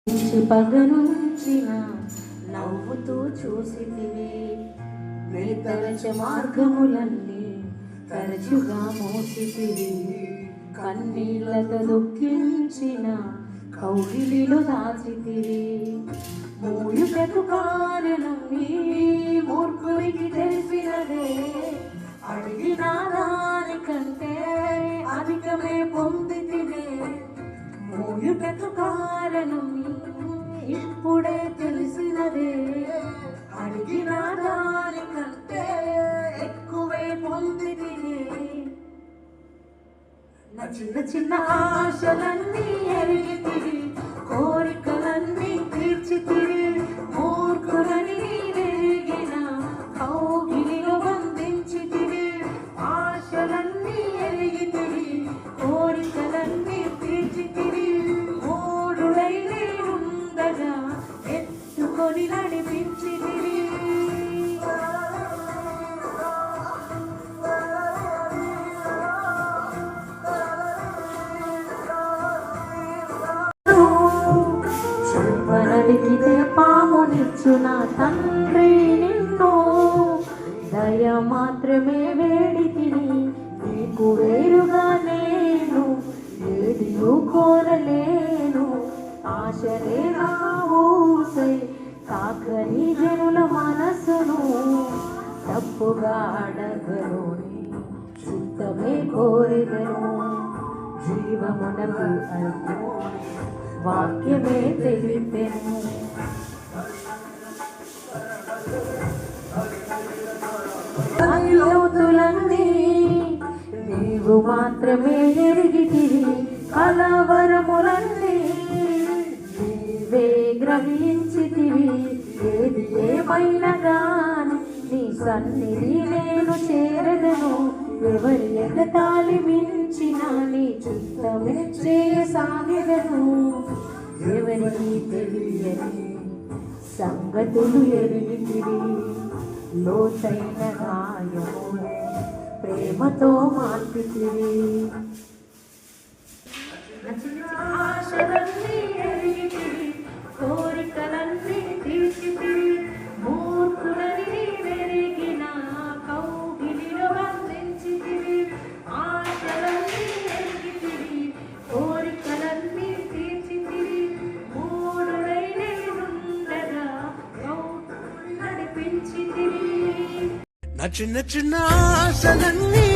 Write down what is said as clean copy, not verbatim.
పగనుంచిన నవ్వుతూ చూసితివి నీ తరచ మార్గములన్నీ తరచుగా మోసితివి కన్నీళ్లతో దుఃఖించిన కౌగిలిలో దాచితివి మూయుటకు కారణం నీ మూర్ఖునికి తెలిసినదే అడిగిన దానికంటే అధికమే పొందితివే మూయుటకు కారణం ఇప్పుడే తెలిసినదే అడిగిన దానికంటే ఎక్కువే పొందితివే నా చిన్న చిన్న ఆశలన్నీ ఎరిగితివి కోరికలన్నీ తీర్చితివి మూర్ఖులని నీవెరిగిన కౌగిలిలో బంధించితివి ఆశలన్నీ ఎరిగితివి కోరికలన్నీ తీర్చితివి మూడులై నేనుండగా ఎత్తుకొని నడిపించితివి అడిగితే పామునిచ్చున తండ్రి నిన్ను దయ మాత్రమే వేడితిని నీకు వేరుగా నేను ఏదియూ కోరలేను ఆశలే రావూసై కాకని జనుల మనసును తప్పుగా అడగను చిత్తమే కోరెదను జీవమునకు అర్థం వాక్యమే తెలిపెను లోతులన్నీ నీవు మాత్రమే ఎరిగితివి కలవరములన్నీ నీవే గ్రహించితివి ఏది ఏమైనా గాని నీ సన్నిధి నేను చేరదను ఎవరి ఎగతాళి మించిన నీ చిత్తమే చేయసాగెదను ఎవరికి తెలియని సంగతులు ఎరిగితివి లోతైన గాయము ప్రేమతో మార్పితివి ఆశలన్నీ ఎరిగితివి కోరికలన్నీ తీర్చితివి మూర్ఖులని నీవెరిగిన కౌగిలిలో బంధించితివి ఆశలన్నీ ఎరిగితివి కోరికలన్నీ తీర్చితివి మూడులై నేనుండగా నడిపించితివి నా చిన్న చిన్న ఆశలన్నీ